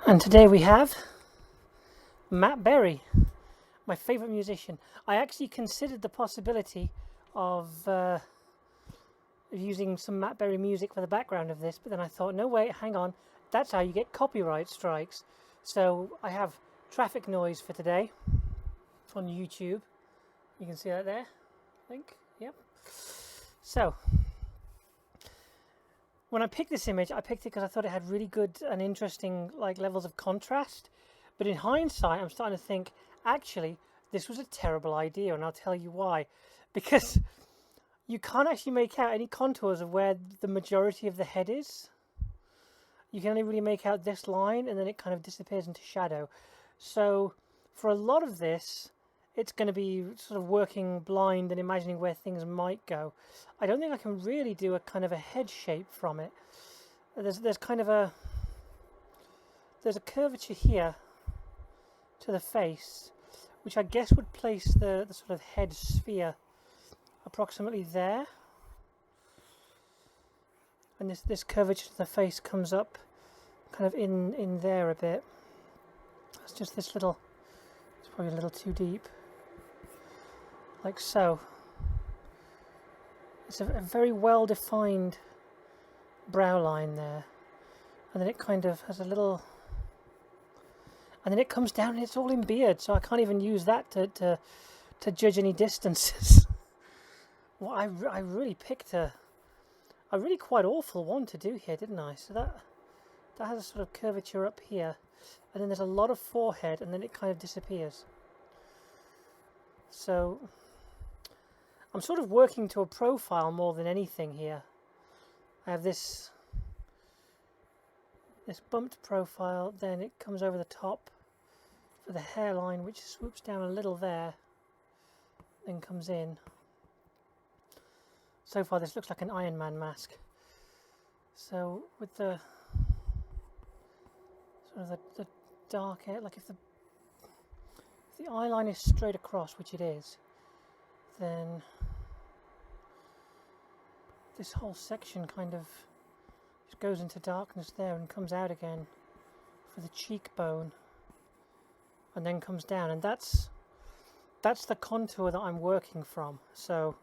And today we have Matt Berry, my favourite musician. I actually considered the possibility of using some Matt Berry music for the background of this, but then I thought, no, wait, hang on, that's how you get copyright strikes. So I have traffic noise for today on YouTube. You can see that there, I think, yep. So, when I picked this image, I picked it because I thought it had really good and interesting levels of contrast. But in hindsight, I'm starting to think, actually, this was a terrible idea, and I'll tell you why. Because you can't actually make out any contours of where the majority of the head is. You can only really make out this line, and then it kind of disappears into shadow. So for a lot of this, it's going to be sort of working blind and imagining where things might go. I don't think I can really do a kind of a head shape from it. There's kind of a curvature here to the face, which I guess would place the sort of head sphere approximately there. And this curvature to the face comes up kind of in there a bit. It's just this little, it's probably a little too deep. Like so. It's a very well defined brow line there, and then it kind of has a little, and then it comes down and it's all in beard, so I can't even use that to judge any distances. Well, I really picked a really quite awful one to do here, didn't I? So that has a sort of curvature up here, and then there's a lot of forehead, and then it kind of disappears. So I'm sort of working to a profile more than anything here. I have this bumped profile, then it comes over the top for the hairline, which swoops down a little there, then comes in. So far this looks like an Iron Man mask. So with the sort of the dark hair, like if the eye line is straight across, which it is, then this whole section kind of just goes into darkness there and comes out again for the cheekbone, and then comes down, and that's the contour that I'm working from. So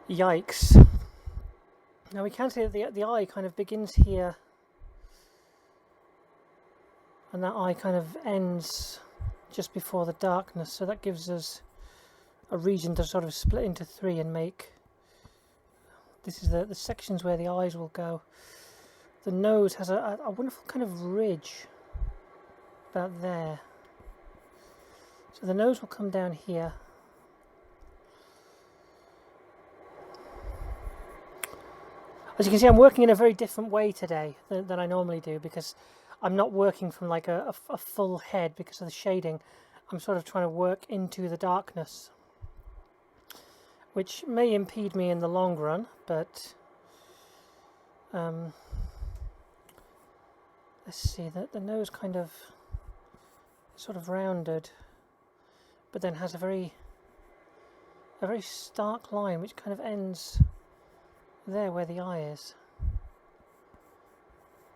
yikes. Now we can see that the eye kind of begins here, and that eye kind of ends just before the darkness, so that gives us a region to sort of split into three and make, this is the sections where the eyes will go. The nose has a wonderful kind of ridge about there, so the nose will come down here. As you can see, I'm working in a very different way today than I normally do, because I'm not working from like a full head because of the shading. I'm sort of trying to work into the darkness, which may impede me in the long run, but let's see, the nose kind of sort of rounded, but then has a very stark line which kind of ends there where the eye is.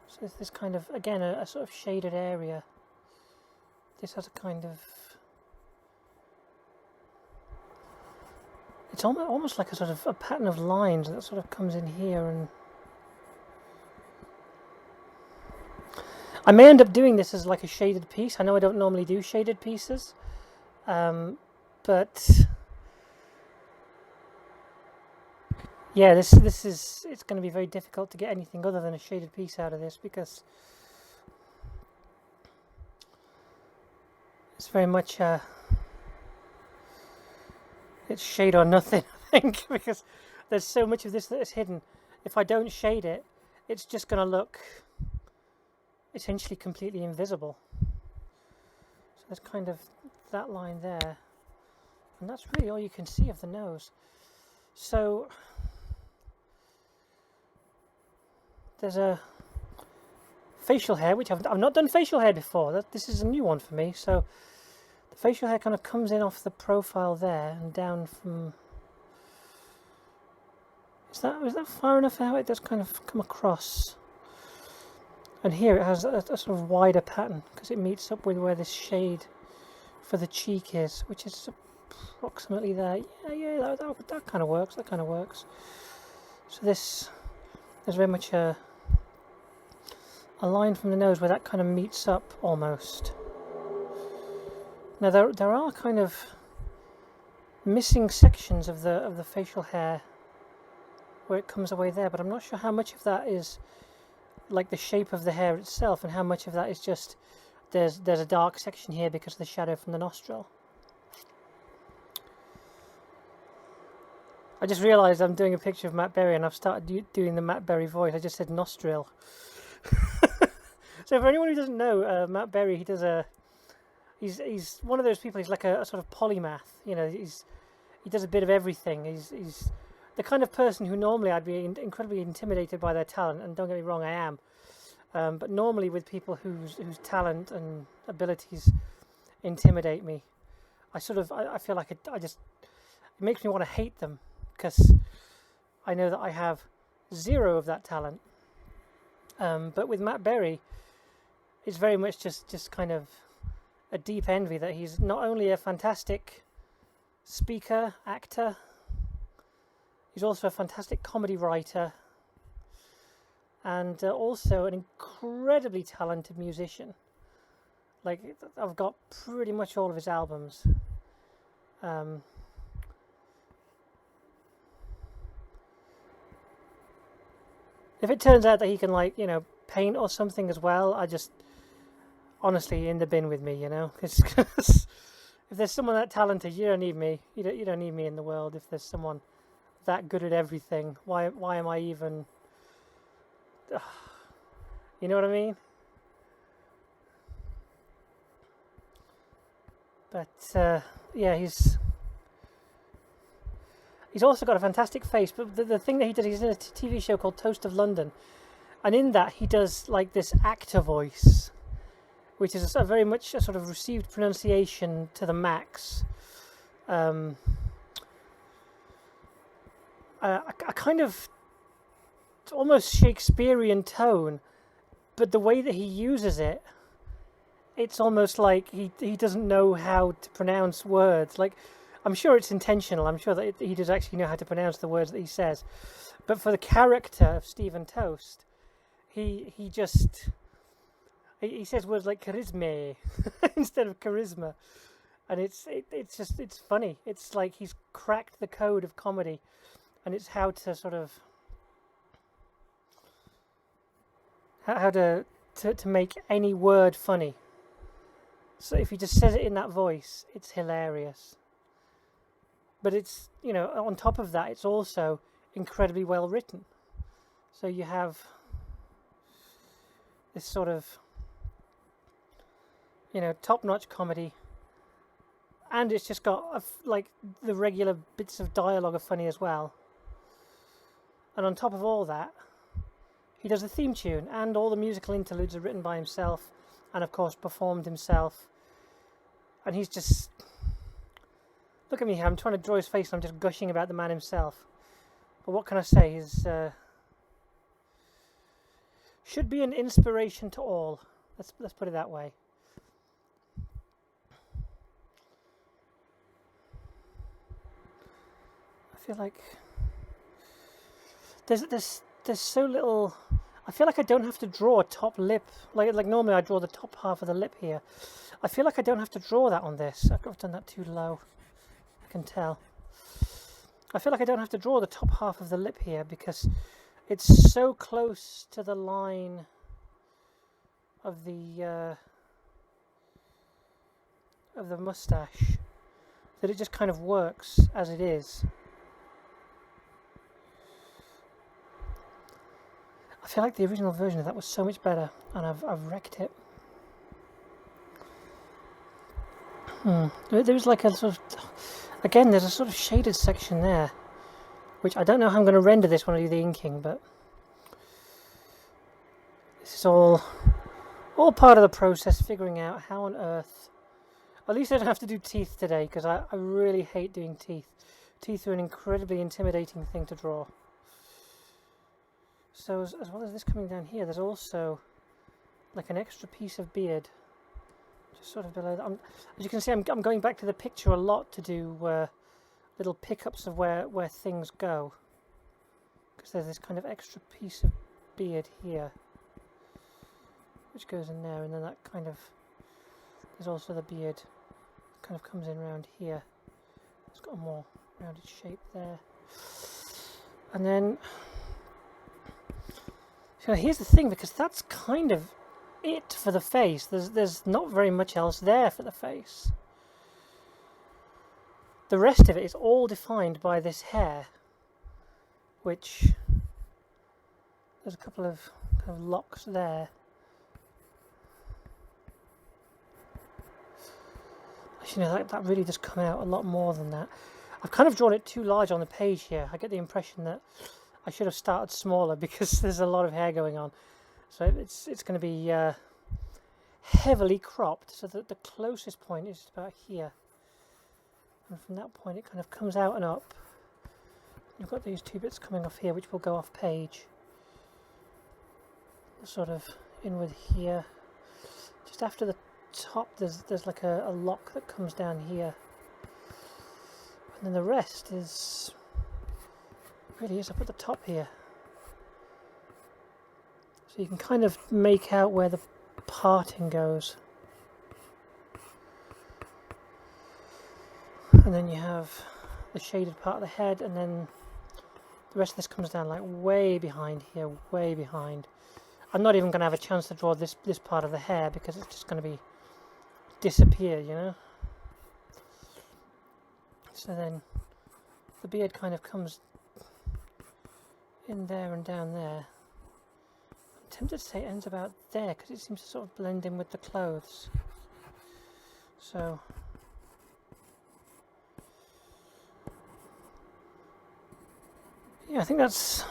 So there's this kind of, again, a sort of shaded area. This has a kind of, it's almost like a sort of a pattern of lines that sort of comes in here, and I may end up doing this as like a shaded piece. I know I don't normally do shaded pieces, but yeah, this is, it's going to be very difficult to get anything other than a shaded piece out of this, because it's very much it's shade or nothing, I think, because there's so much of this that is hidden. If I don't shade it, it's just going to look essentially completely invisible. So there's kind of that line there, and that's really all you can see of the nose. So there's a facial hair, which I've not done facial hair before. This is a new one for me. So the facial hair kind of comes in off the profile there and down from, is that far enough out? It does kind of come across. And here it has a sort of wider pattern because it meets up with where this shade for the cheek is, which is approximately there. Yeah, that kind of works. That kind of works. So there's very much a line from the nose where that kind of meets up almost. Now there are kind of missing sections of the facial hair where it comes away there, but I'm not sure how much of that is like the shape of the hair itself and how much of that is just there's a dark section here because of the shadow from the nostril. I just realised I'm doing a picture of Matt Berry and I've started doing the Matt Berry voice. I just said nostril. So for anyone who doesn't know, Matt Berry, he's one of those people. He's like a sort of polymath. You know, he does a bit of everything. He's the kind of person who normally I'd be incredibly intimidated by their talent, and don't get me wrong, I am. But normally with people whose talent and abilities intimidate me, I feel like it makes me want to hate them because I know that I have zero of that talent. But with Matt Berry, it's very much just kind of a deep envy that he's not only a fantastic speaker, actor, he's also a fantastic comedy writer and also an incredibly talented musician. Like, I've got pretty much all of his albums. If it turns out that he can, like, you know, paint or something as well, I just, honestly, in the bin with me, you know? Because if there's someone that talented, you don't need me. You don't need me in the world. If there's someone that good at everything, why am I even... You know what I mean? But, yeah, he's also got a fantastic face, but the thing that he does, he's in a TV show called Toast of London, and in that he does like this actor voice, which is a very much a sort of received pronunciation to the max. A kind of almost Shakespearean tone, but the way that he uses it, it's almost like he doesn't know how to pronounce words. Like, I'm sure it's intentional. I'm sure that he does actually know how to pronounce the words that he says. But for the character of Stephen Toast, he says words like charisma instead of charisma, and it's funny. It's like he's cracked the code of comedy, and it's how to sort of how to make any word funny. So if he just says it in that voice, it's hilarious. But it's, you know, on top of that, it's also incredibly well written. So you have this sort of, you know, top-notch comedy, and it's just got like the regular bits of dialogue are funny as well. And on top of all that, he does the theme tune, and all the musical interludes are written by himself, and of course performed himself. And he's just... Look at me here, I'm trying to draw his face and I'm just gushing about the man himself. But what can I say? He's should be an inspiration to all. Let's put it that way. I feel like there's so little. I feel like I don't have to draw a top lip. Like normally I draw the top half of the lip here. I feel like I don't have to draw that on this. I've done that too low. Can tell. I feel like I don't have to draw the top half of the lip here because it's so close to the line of the mustache that it just kind of works as it is. I feel like the original version of that was so much better, and I've wrecked it. There's like a sort of... Again, there's a sort of shaded section there, which I don't know how I'm going to render this when I do the inking, but this is all part of the process, figuring out how on earth... At least I don't have to do teeth today, because I really hate doing teeth. Teeth are an incredibly intimidating thing to draw. So as well as this coming down here, there's also like an extra piece of beard, just sort of below that. As you can see, I'm going back to the picture a lot to do little pickups of where things go, because there's this kind of extra piece of beard here, which goes in there, and then that kind of, there's also the beard kind of comes in around here. It's got a more rounded shape there, and then so here's the thing, because that's kind of it for the face. There's not very much else there for the face. The rest of it is all defined by this hair, which there's a couple of kind of locks there. Actually, no, that really does come out a lot more than that. I've kind of drawn it too large on the page here. I get the impression that I should have started smaller because there's a lot of hair going on. So it's going to be heavily cropped, so that the closest point is about here. And from that point it kind of comes out and up. You've got these two bits coming off here, which will go off page. Sort of in with here. Just after the top there's like a lock that comes down here. And then the rest is really is up at the top here. So you can kind of make out where the parting goes. And then you have the shaded part of the head, and then the rest of this comes down like way behind here, way behind. I'm not even going to have a chance to draw this part of the hair because it's just going to be disappear, you know. So then the beard kind of comes in there and down there. I'm tempted to say it ends about there because it seems to sort of blend in with the clothes. So yeah, I think that's...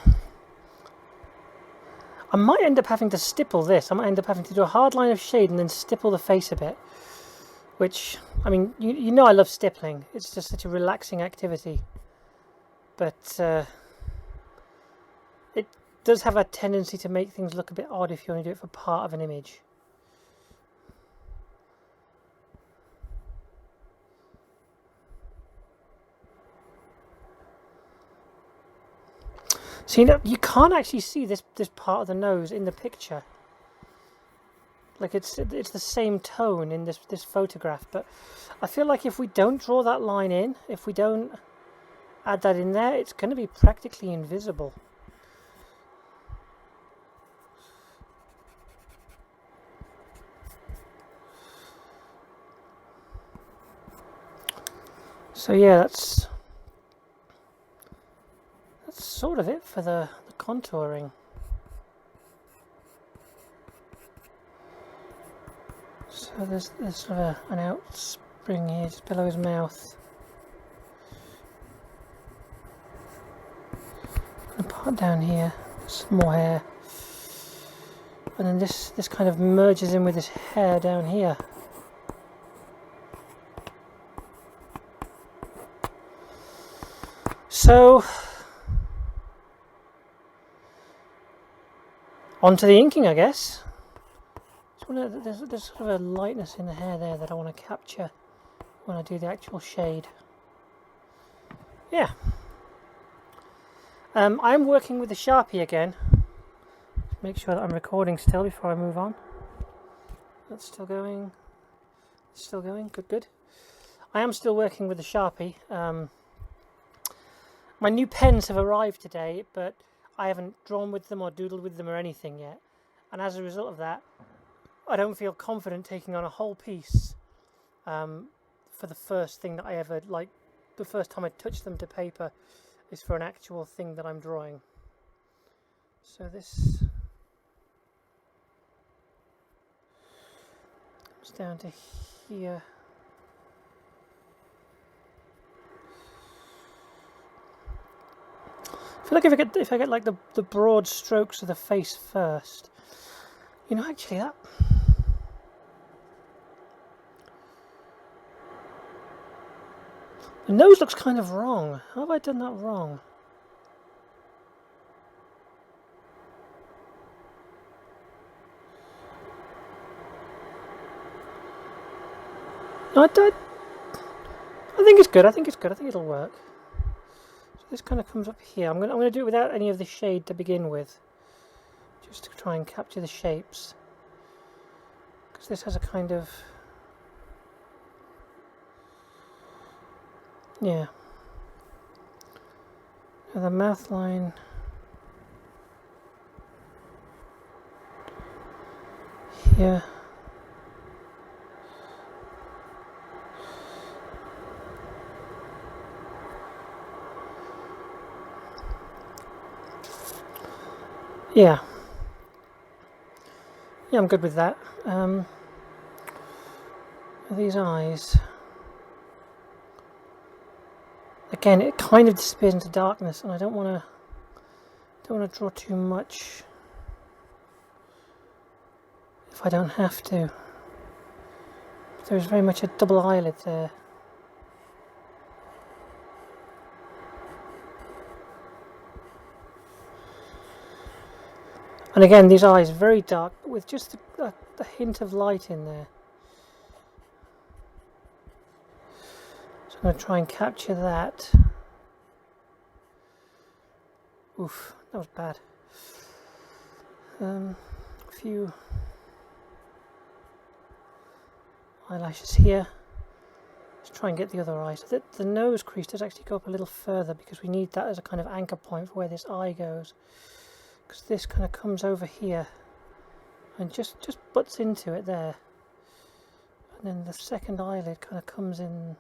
I might end up having to stipple this. I might end up having to do a hard line of shade and then stipple the face a bit. Which, I mean, you know I love stippling. It's just such a relaxing activity. But it does have a tendency to make things look a bit odd if you only do it for part of an image. So you can't actually see this part of the nose in the picture. Like it's the same tone in this photograph, but I feel like if we don't draw that line in, if we don't add that in there, it's going to be practically invisible. So yeah, that's sort of it for the contouring. So there's sort of an outspring here just below his mouth. And a part down here, some more hair. And then this kind of merges in with his hair down here. So onto the inking, I guess. There's sort of a lightness in the hair there that I want to capture when I do the actual shade. Yeah. I'm working with the Sharpie again. Make sure that I'm recording still before I move on. That's still going. Still going. Good, good. I am still working with the Sharpie. My new pens have arrived today, but I haven't drawn with them or doodled with them or anything yet. And as a result of that, I don't feel confident taking on a whole piece for the first thing that I ever, like, the first time I touch them to paper is for an actual thing that I'm drawing. So this comes down to here. I feel like if I get like the broad strokes of the face first, you know, actually that the nose looks kind of wrong. How have I done that wrong? No, I think it's good. I think it's good. I think it'll work. So this kind of comes up here. I'm gonna do it without any of the shade to begin with, just to try and capture the shapes, because this has a kind of, yeah. Now the mouth line here. Yeah. Yeah, I'm good with that. These eyes. Again, it kind of disappears into darkness, and I don't want to draw too much if I don't have to. There's very much a double eyelid there. And again, these eyes very dark, but with just a hint of light in there. So I'm going to try and capture that. Oof, that was bad. A few eyelashes here. Let's try and get the other eye. So the nose crease does actually go up a little further, because we need that as a kind of anchor point for where this eye goes. Because this kind of comes over here and just butts into it there, and then the second eyelid kind of comes in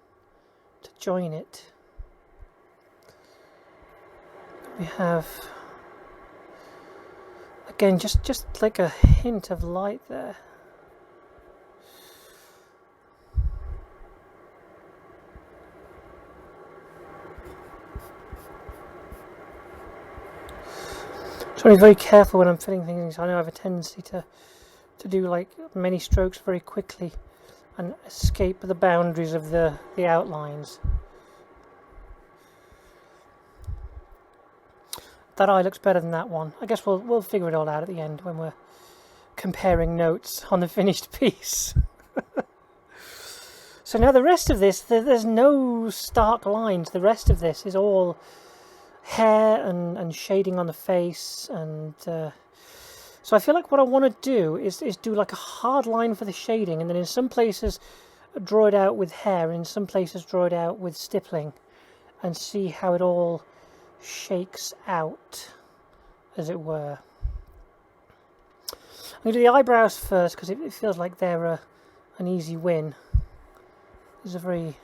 to join it. We have, again, just like a hint of light there. So I'm very careful when I'm filling things. I know I have a tendency to do like many strokes very quickly and escape the boundaries of the outlines. That eye looks better than that one. I guess we'll figure it all out at the end when we're comparing notes on the finished piece. So now the rest of this, there's no stark lines. The rest of this is all hair and shading on the face, and so I feel like what I want to do is do like a hard line for the shading, and then in some places draw it out with hair, and in some places draw it out with stippling, and see how it all shakes out, as it were. I'm going to do the eyebrows first, because it feels like they're an easy win. There's a very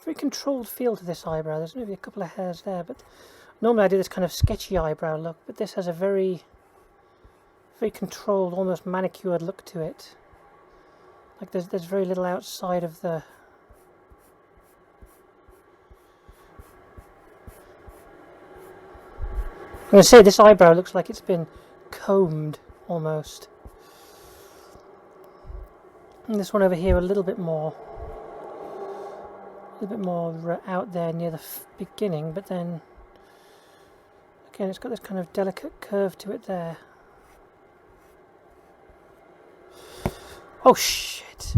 very controlled feel to this eyebrow. There's maybe a couple of hairs there, but normally I do this kind of sketchy eyebrow look, but this has a very controlled, almost manicured look to it. Like there's very little outside of the... I'm going to say this eyebrow looks like it's been combed almost. And this one over here a little bit more out there near the beginning, but then again it's got this kind of delicate curve to it there. Oh shit!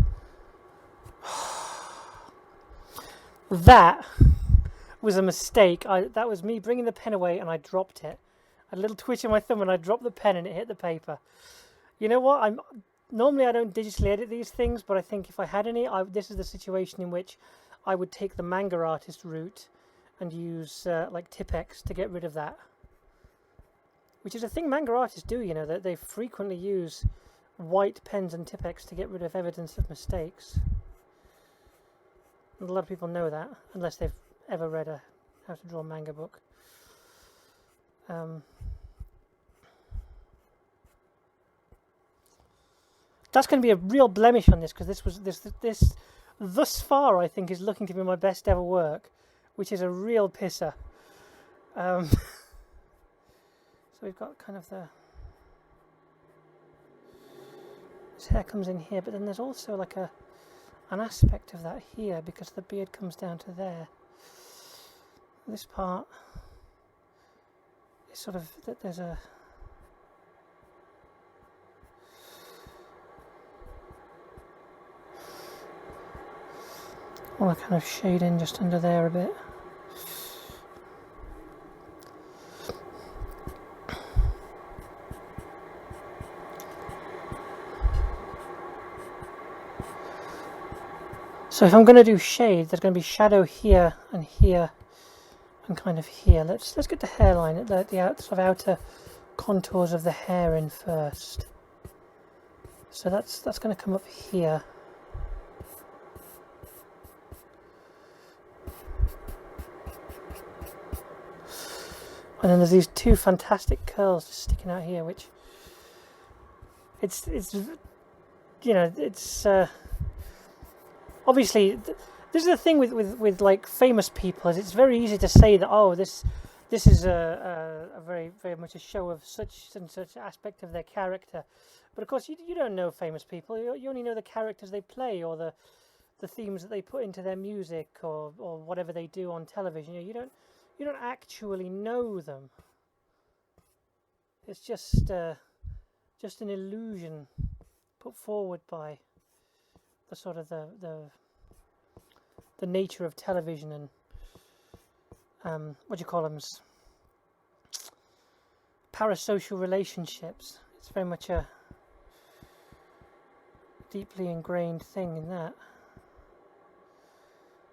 That was a mistake. That was me bringing the pen away and I dropped it. A little twitch in my thumb and I dropped the pen and it hit the paper. You know what? Normally I don't digitally edit these things, but I think if I had any, this is the situation in which I would take the manga artist route and use like Tipex to get rid of that. Which is a thing manga artists do, you know, that they frequently use white pens and Tipex to get rid of evidence of mistakes. And a lot of people know that, unless they've ever read a How to Draw manga book. That's going to be a real blemish on this, because this thus far I think is looking to be my best ever work, which is a real pisser. So we've got kind of this hair comes in here, but then there's also like an aspect of that here, because the beard comes down to there. This part is sort of, there's a I want to kind of shade in just under there a bit. So if I'm going to do shade, there's going to be shadow here and kind of here. Let's get the hairline, the sort of outer contours of the hair in first. So that's going to come up here. And then there's these two fantastic curls just sticking out here, which it's you know, it's obviously this is the thing with like famous people, is it's very easy to say that, oh, this is a very much a show of such and such aspect of their character, but of course you don't know famous people. You only know the characters they play, or the themes that they put into their music, or whatever they do on television. You don't actually know them. It's just an illusion put forward by the sort of the nature of television and what do you call them? Parasocial relationships. It's very much a deeply ingrained thing in that.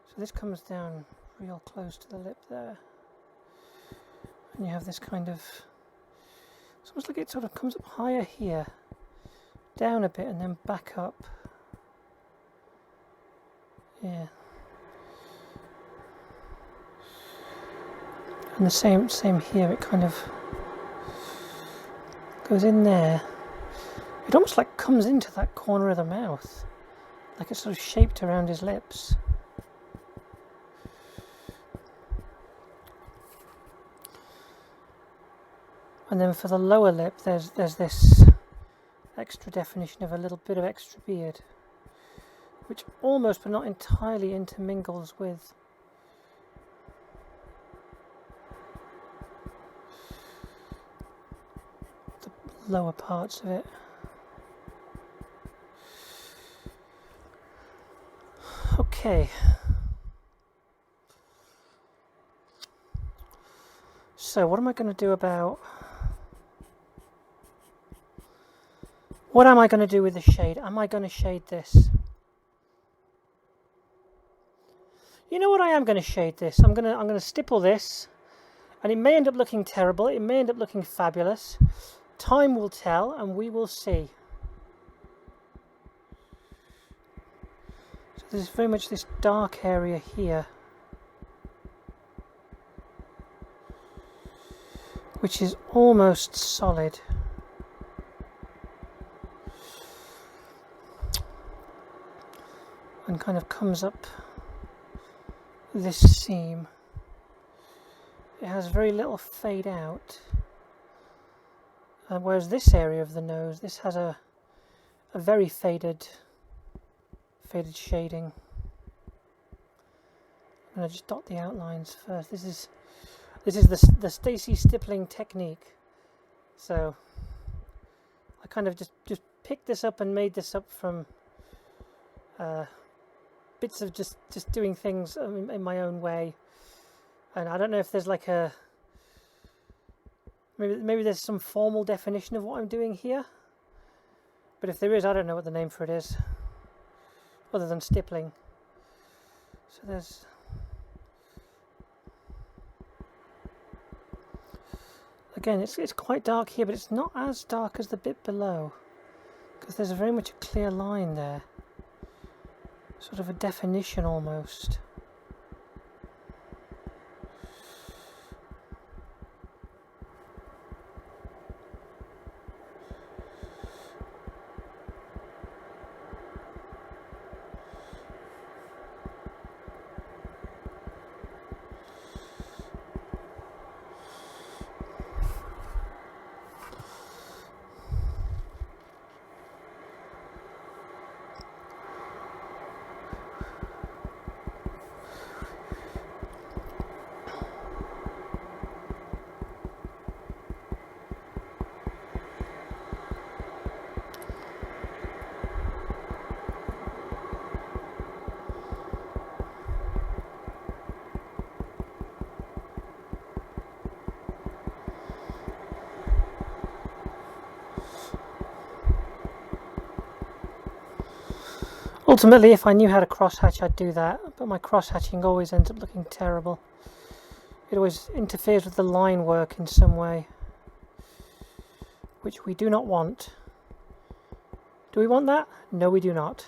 So this comes down real close to the lip there, and you have this kind of, it's almost like it sort of comes up higher here, down a bit, and then back up. Yeah. And the same here, it kind of goes in there. It almost like comes into that corner of the mouth, like it's sort of shaped around his lips. And then for the lower lip, there's this extra definition of a little bit of extra beard, which almost but not entirely intermingles with the lower parts of it. Okay. So what am I going to do about... What am I going to do with the shade? Am I going to shade this? You know what I am going to shade this? I'm going to stipple this, and it may end up looking terrible. It may end up looking fabulous. Time will tell, and we will see. So there's very much this dark area here, which is almost solid. And kind of comes up this seam. It has very little fade out, whereas this area of the nose, this has a very faded shading. I'm going to just dot the outlines first. This is the Stacy stippling technique. So I kind of just picked this up and made this up from bits of just doing things in my own way, and I don't know if there's like a maybe there's some formal definition of what I'm doing here, but if there is, I don't know what the name for it is other than stippling. So there's again, it's quite dark here, but it's not as dark as the bit below, because there's very much a clear line there. Sort of a definition almost. Ultimately, if I knew how to cross-hatch, I'd do that, but my cross-hatching always ends up looking terrible. It always interferes with the line work in some way, which we do not want. Do we want that? No, we do not.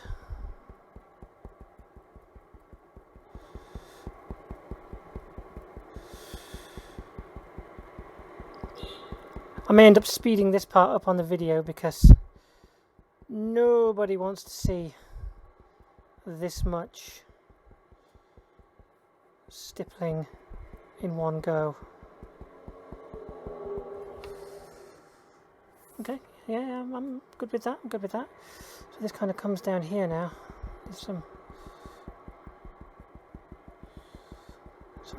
I may end up speeding this part up on the video because nobody wants to see this much stippling in one go. Okay, yeah, I'm good with that. I'm good with that. So this kind of comes down here now. There's some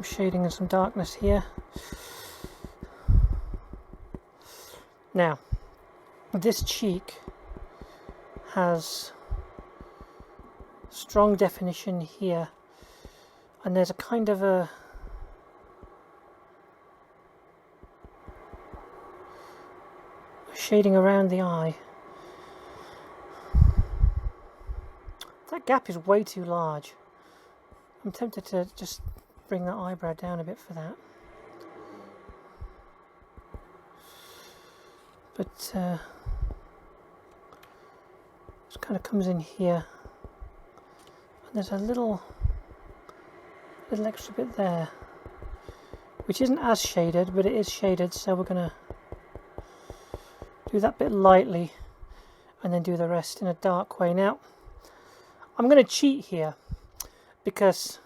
shading and some darkness here. Now, this cheek has strong definition here, and there's a kind of a shading around the eye. That gap is way too large. I'm tempted to just bring that eyebrow down a bit for that. But it kind of comes in here, and there's a little extra bit there, which isn't as shaded, but it is shaded, so we're going to do that bit lightly and then do the rest in a dark way. Now, I'm going to cheat here because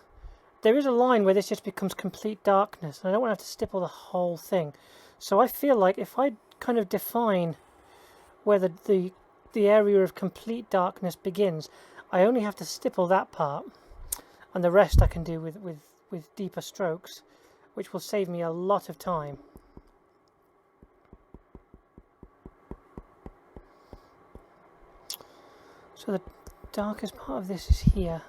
there is a line where this just becomes complete darkness, and I don't want to have to stipple the whole thing. So I feel like if I kind of define where the area of complete darkness begins, I only have to stipple that part, and the rest I can do with deeper strokes, which will save me a lot of time. So the darkest part of this is here.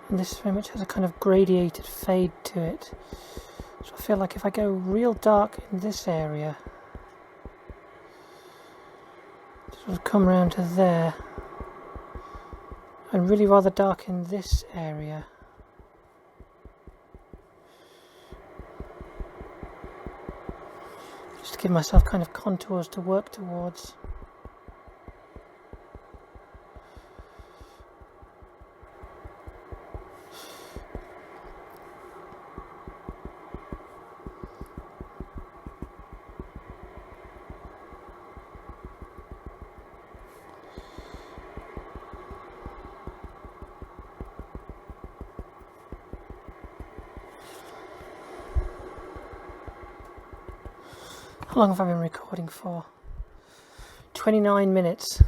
And this very much has a kind of gradiated fade to it. So I feel like if I go real dark in this area, sort of come around to there, and really rather dark in this area, just to give myself kind of contours to work towards. How long have I been recording for? 29 minutes.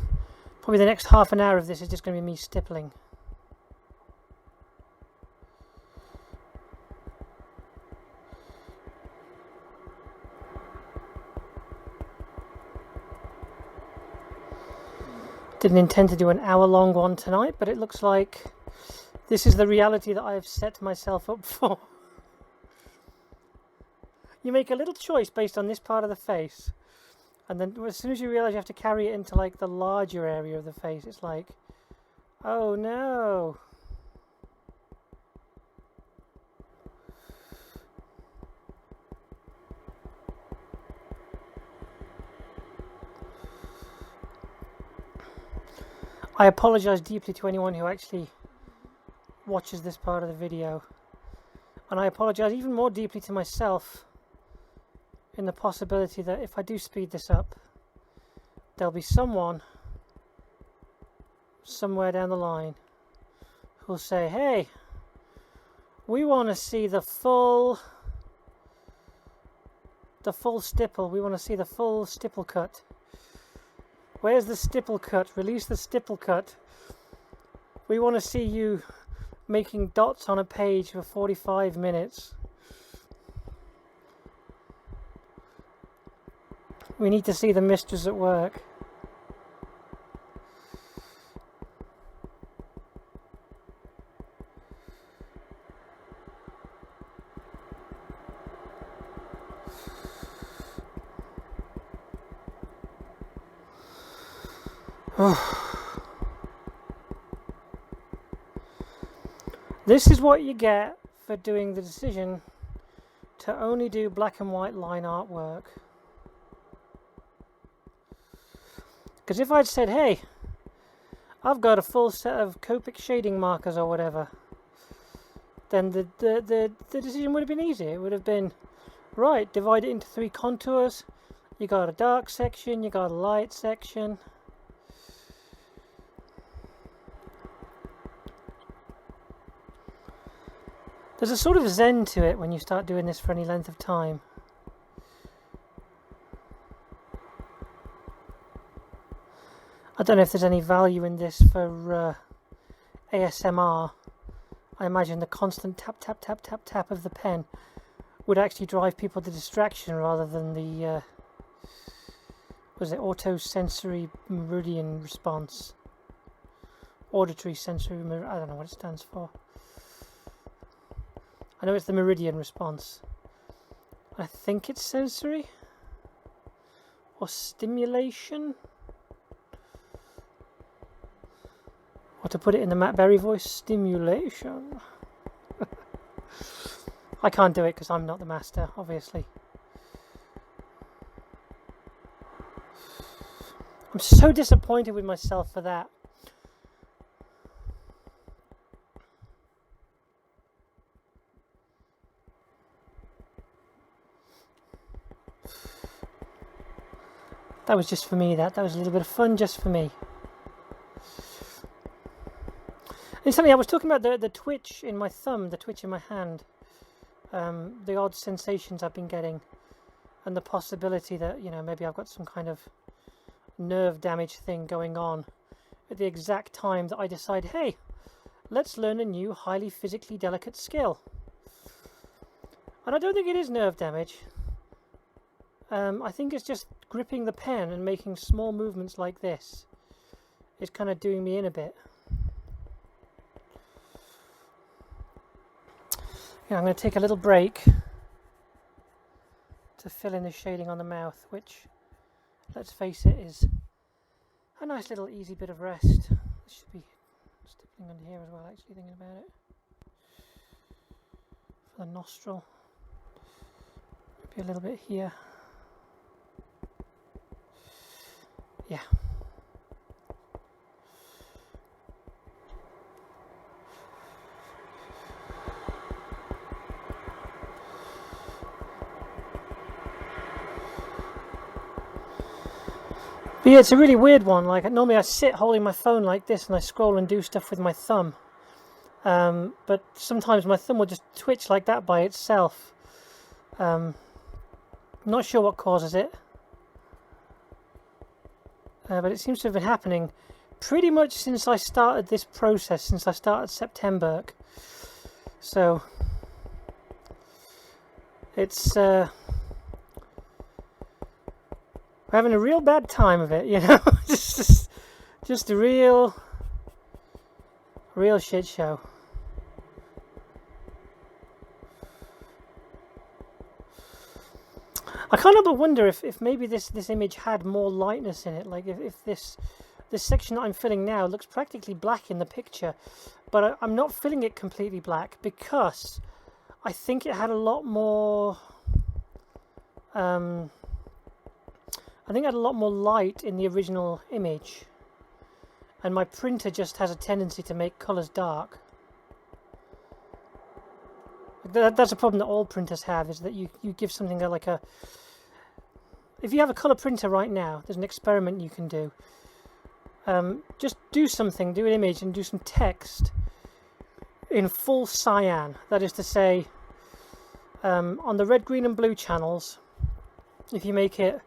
Probably the next half an hour of this is just going to be me stippling. Didn't intend to do an hour-long one tonight, but it looks like this is the reality that I have set myself up for. You make a little choice based on this part of the face, and then as soon as you realise you have to carry it into like the larger area of the face, it's like, oh no. I apologise deeply to anyone who actually watches this part of the video, and I apologise even more deeply to myself in the possibility that if I do speed this up, there'll be someone somewhere down the line who'll say, hey, we want to see the full stipple, we want to see the full stipple cut. Where's the stipple cut? Release the stipple cut. We want to see you making dots on a page for 45 minutes. We need to see the mistress at work. This is what you get for doing the decision to only do black and white line artwork. Because if I'd said, hey, I've got a full set of Copic shading markers or whatever, then the decision would have been easy. It would have been, right, divide it into 3 contours. You got a dark section, you got a light section. There's a sort of zen to it when you start doing this for any length of time. I don't know if there's any value in this for ASMR. I imagine the constant tap, tap, tap, tap, tap of the pen would actually drive people to distraction rather than the, was it autosensory meridian response? Auditory sensory, I don't know what it stands for. I know it's the meridian response. I think it's sensory or stimulation. Or to put it in the Matt Berry voice, stimulation. I can't do it because I'm not the master, obviously. I'm so disappointed with myself for that. That was just for me, that was a little bit of fun just for me. And something I was talking about the twitch in my thumb, the twitch in my hand, the odd sensations I've been getting, and the possibility that, you know, maybe I've got some kind of nerve damage thing going on at the exact time that I decide, hey, let's learn a new highly physically delicate skill. And I don't think it is nerve damage. I think it's just gripping the pen and making small movements like this. It's kind of doing me in a bit. Yeah, I'm going to take a little break to fill in the shading on the mouth, which, let's face it, is a nice little easy bit of rest. This should be stippling under here as well, actually, thinking about it. For the nostril. Maybe a little bit here. Yeah. But yeah, it's a really weird one. Like, normally I sit holding my phone like this and I scroll and do stuff with my thumb. But sometimes my thumb will just twitch like that by itself. I'm not sure what causes it. But it seems to have been happening pretty much since I started this process, since I started Septemberk. So it's we're having a real bad time of it, you know. just a real shit show. I can't help but wonder if maybe this image had more lightness in it. Like if this section that I'm filling now looks practically black in the picture, but I'm not filling it completely black because I think it had a lot more. I think it had a lot more light in the original image, and my printer just has a tendency to make colours dark. That's a problem that all printers have, is that you give something like a... If you have a colour printer right now, there's an experiment you can do. Just do something, do an image and do some text in full cyan. That is to say, on the red, green and blue channels, if you make it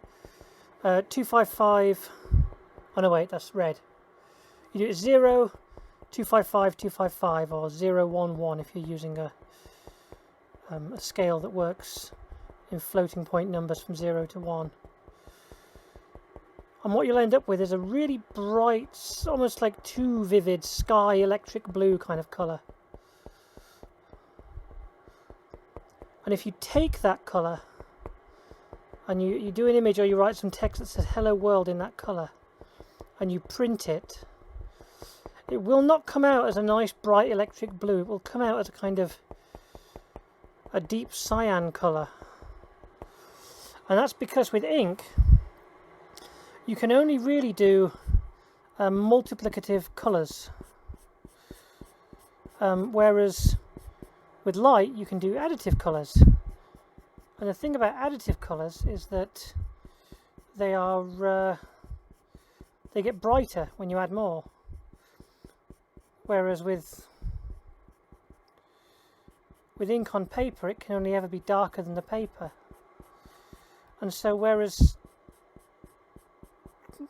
255... Oh no, wait, that's red. You do it 0, 255, 255, or 0, 1, 1 if you're using a scale that works in floating point numbers from 0 to 1. And what you'll end up with is a really bright, almost like too vivid sky electric blue kind of colour. And if you take that colour and you do an image or you write some text that says hello world in that colour, and you print it, it will not come out as a nice bright electric blue. It will come out as a kind of a deep cyan colour. And that's because with ink, you can only really do multiplicative colours. Whereas with light, you can do additive colours. And the thing about additive colours is that they get brighter when you add more. Whereas with ink on paper, it can only ever be darker than the paper. And so whereas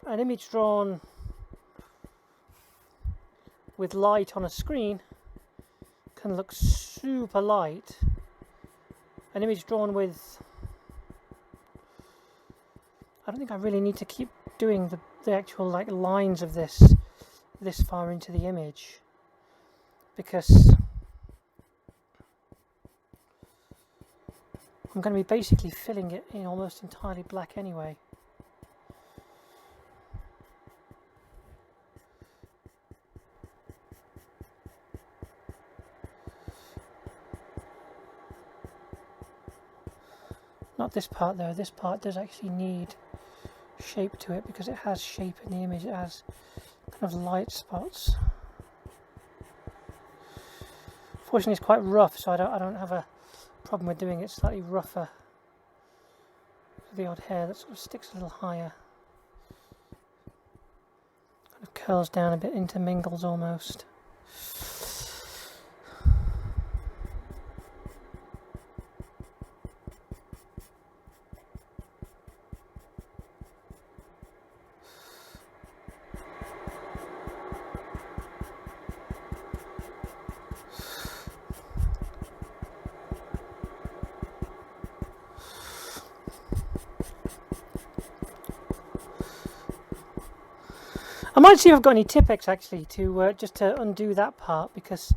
an image drawn with light on a screen can look super light, an image drawn with... I don't think I really need to keep doing the actual like lines of this far into the image, because I'm going to be basically filling it in almost entirely black anyway. Not this part though, this part does actually need shape to it because it has shape in the image, it has kind of light spots. Fortunately it's quite rough, so I don't have a problem with doing it slightly rougher. The odd hair that sort of sticks a little higher. Kind of curls down a bit, intermingles almost. I might see if I've got any Tippex actually to just to undo that part, because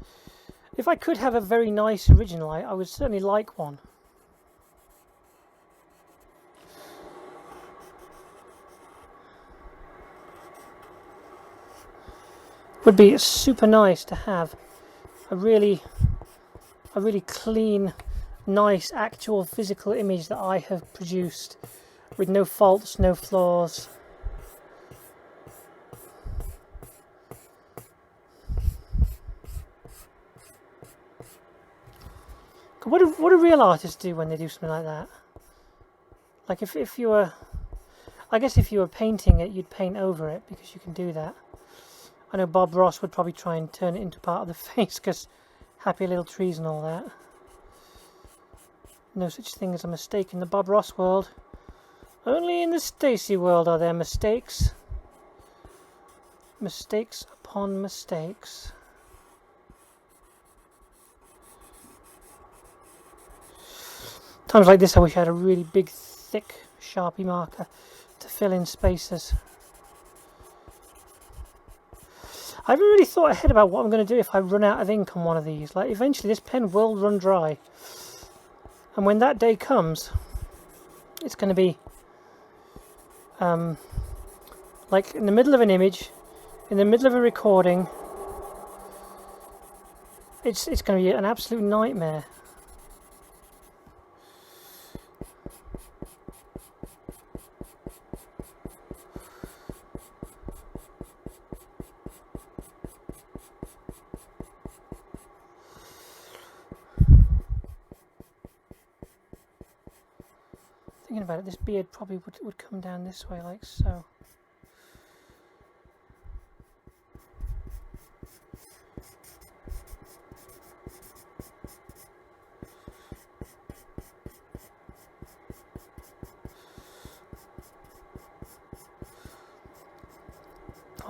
if I could have a very nice original, I would certainly like one. Would be super nice to have a really clean, nice actual physical image that I have produced with no faults, no flaws. What do real artists do when they do something like that? Like if you were, I guess if you were painting it, you'd paint over it because you can do that. I know Bob Ross would probably try and turn it into part of the face because happy little trees and all that. No such thing as a mistake in the Bob Ross world. Only in the Stacy world are there mistakes. Mistakes upon mistakes. Times like this I wish I had a really big thick Sharpie marker to fill in spaces. I haven't really thought ahead about what I'm going to do if I run out of ink on one of these. Like eventually this pen will run dry, and when that day comes it's going to be like in the middle of an image, in the middle of a recording. It's going to be an absolute nightmare. Thinking about it, this beard probably would come down this way like so.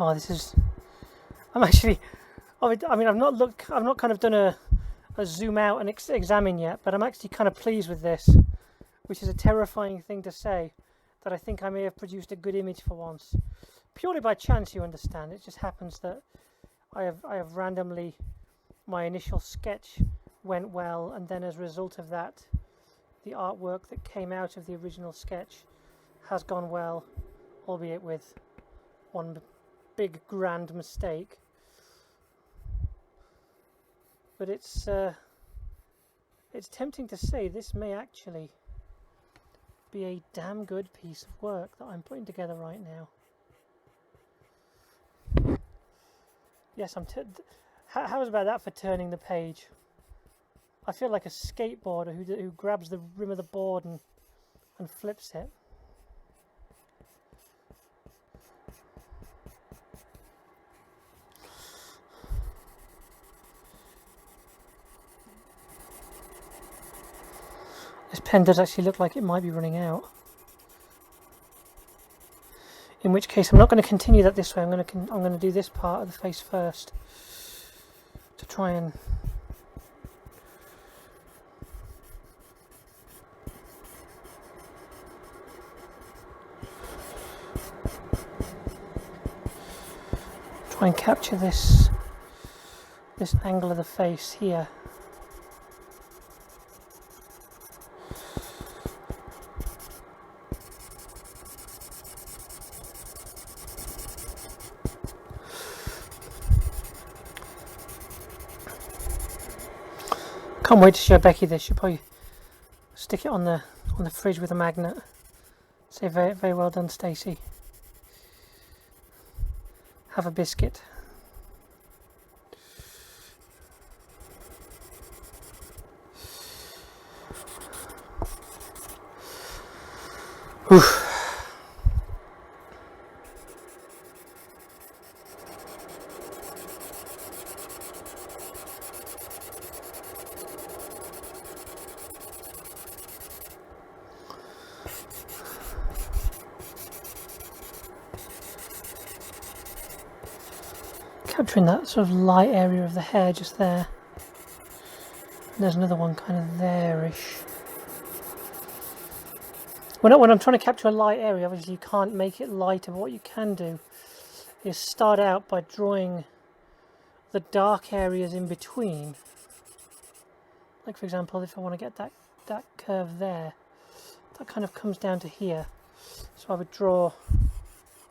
Oh, this is... I'm actually... I mean, I've not kind of done a zoom out and examine yet, but I'm actually kind of pleased with this, which is a terrifying thing to say, that I think I may have produced a good image for once. Purely by chance, you understand. It just happens that I have randomly... My initial sketch went well, and then as a result of that, the artwork that came out of the original sketch has gone well, albeit with one big grand mistake. But it's tempting to say this may actually be a damn good piece of work that I'm putting together right now. Yes, how's about that for turning the page? I feel like a skateboarder who grabs the rim of the board and flips it. This pen does actually look like it might be running out. In which case, I'm not going to continue that this way. I'm going to do this part of the face first to try and capture this angle of the face here. Can't wait to show Becky this. She'll probably stick it on the fridge with a magnet. Say very, very well done, Stacey. Have a biscuit. Oof. Capturing that sort of light area of the hair just there. And there's another one kind of there-ish. When I'm trying to capture a light area, obviously you can't make it lighter, but what you can do is start out by drawing the dark areas in between. Like for example, if I want to get that curve there, that kind of comes down to here. So I would draw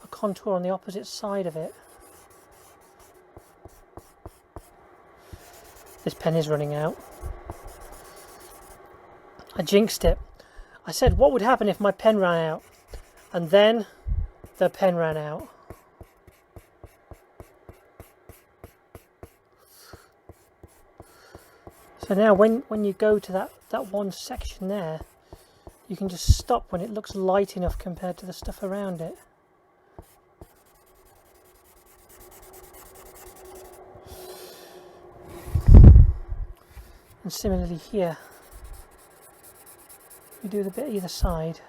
a contour on the opposite side of it. This pen is running out. I jinxed it. I said what would happen if my pen ran out, and then the pen ran out. So now when you go to that one section there, you can just stop when it looks light enough compared to the stuff around it. And similarly here, you do the bit either side.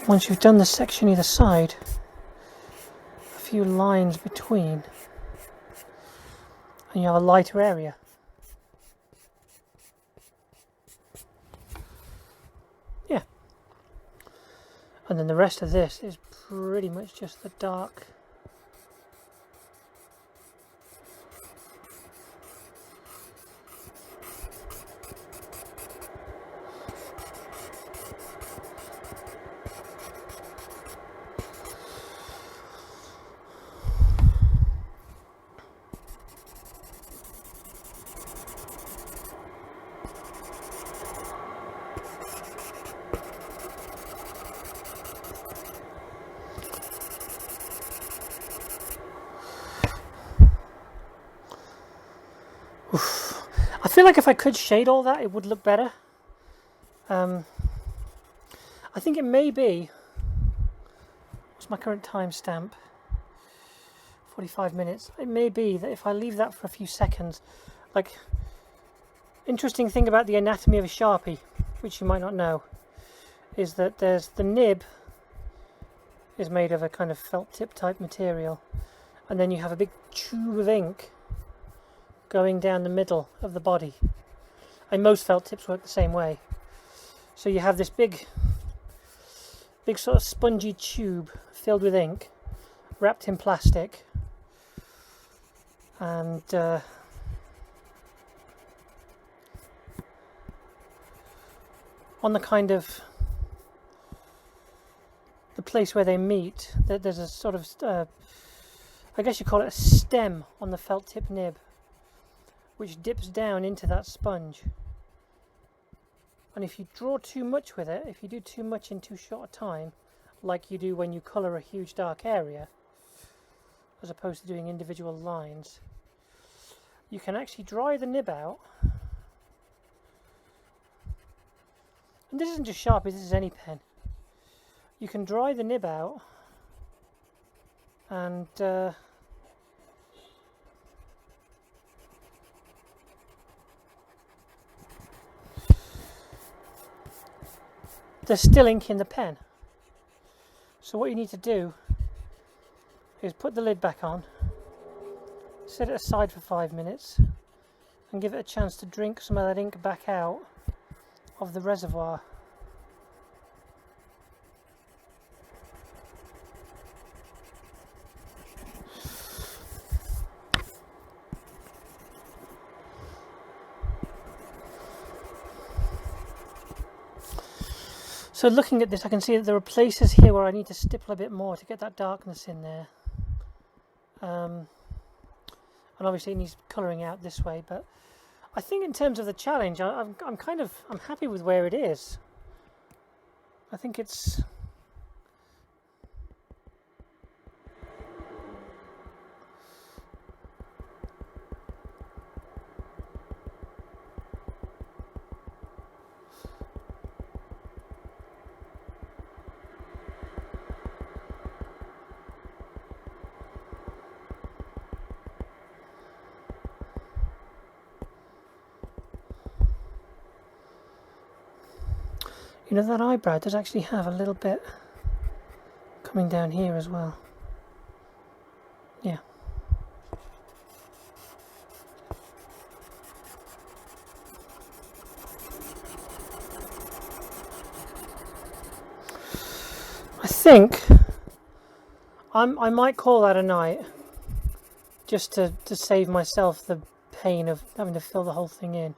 Once you've done the section either side, a few lines between, and you have a lighter area. Yeah. And then the rest of this is pretty much just the dark. I feel like if I could shade all that, it would look better. I think it may be, what's my current timestamp? 45 minutes. It may be that if I leave that for a few seconds, like, interesting thing about the anatomy of a Sharpie, which you might not know, is that there's the nib is made of a kind of felt tip type material, and then you have a big tube of ink going down the middle of the body. And most felt tips work the same way. So you have this big sort of spongy tube filled with ink, wrapped in plastic, and on the kind of the place where they meet, there's a sort of I guess you call it a stem on the felt tip nib, which dips down into that sponge. And if you draw too much with it, if you do too much in too short a time, like you do when you colour a huge dark area, as opposed to doing individual lines, you can actually dry the nib out. And this isn't just Sharpie, this is any pen. You can dry the nib out and there's still ink in the pen. So what you need to do is put the lid back on, set it aside for 5 minutes, and give it a chance to drink some of that ink back out of the reservoir. So looking at this, I can see that there are places here where I need to stipple a bit more to get that darkness in there. And obviously it needs colouring out this way, but I think in terms of the challenge, I'm happy with where it is. I think it's you know, that eyebrow does actually have a little bit coming down here as well. Yeah. I think I might call that a night, just to save myself the pain of having to fill the whole thing in.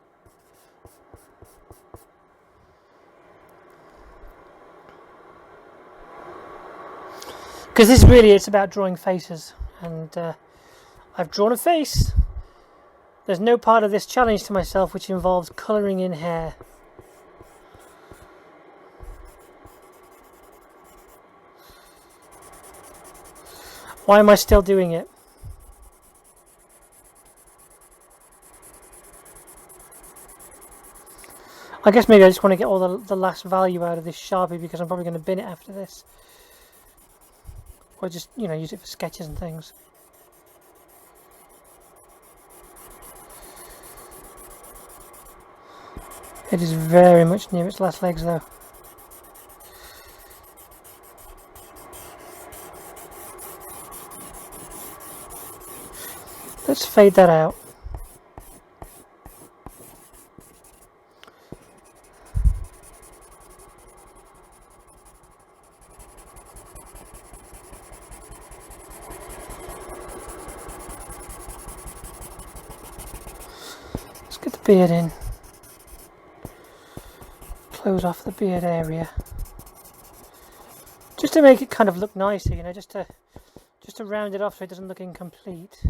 Because this really, it's about drawing faces, and I've drawn a face. There's no part of this challenge to myself which involves colouring in hair. Why am I still doing it? I guess maybe I just want to get all the last value out of this Sharpie, because I'm probably going to bin it after this. Or just, you know, use it for sketches and things. It is very much near its last legs though. Let's fade that out. Get the beard in, close off the beard area, just to make it kind of look nicer, you know, just to round it off so it doesn't look incomplete.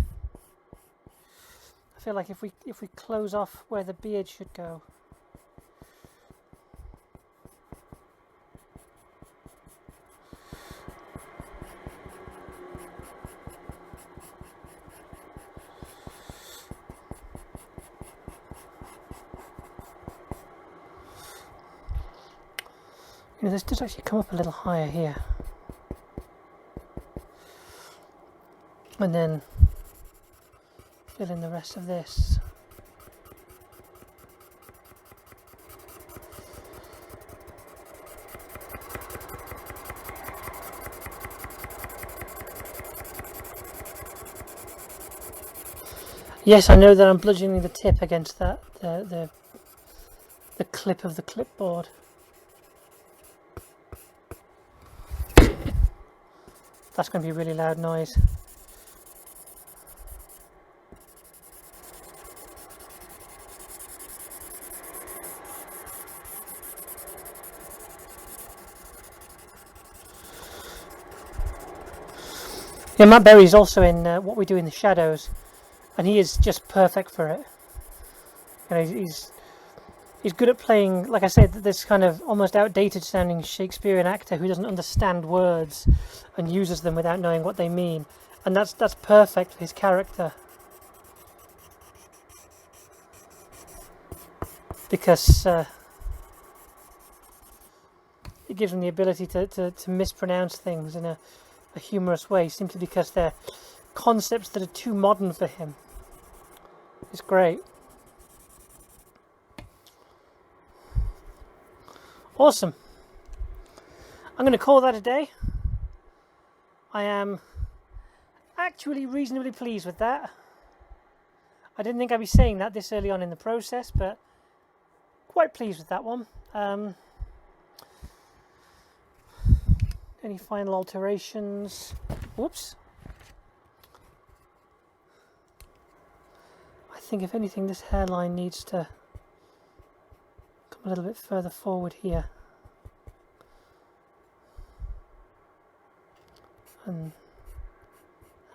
I feel like if we close off where the beard should go, you know, this does actually come up a little higher here. And then fill in the rest of this. Yes, I know that I'm bludgeoning the tip against that the clip of the clipboard. That's going to be a really loud noise. Yeah, Matt Berry's also in What We Do in the Shadows, and he is just perfect for it. You know, he's good at playing, like I said, this kind of almost outdated sounding Shakespearean actor who doesn't understand words and uses them without knowing what they mean, and that's perfect for his character, because it gives him the ability to mispronounce things in a humorous way, simply because they're concepts that are too modern for him. It's great. Awesome. I'm going to call that a day. I am actually reasonably pleased with that. I didn't think I'd be saying that this early on in the process, but quite pleased with that one. Any final alterations? Whoops. I think if anything, this hairline needs to come a little bit further forward here. And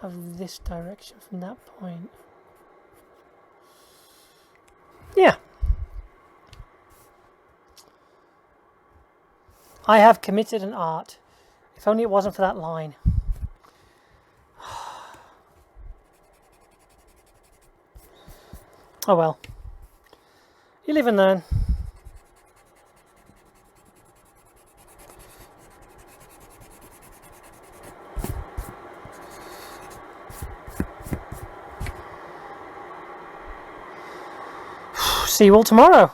have this direction from that point. Yeah. I have committed an art. If only it wasn't for that line. Oh well. You live and learn. See you all tomorrow.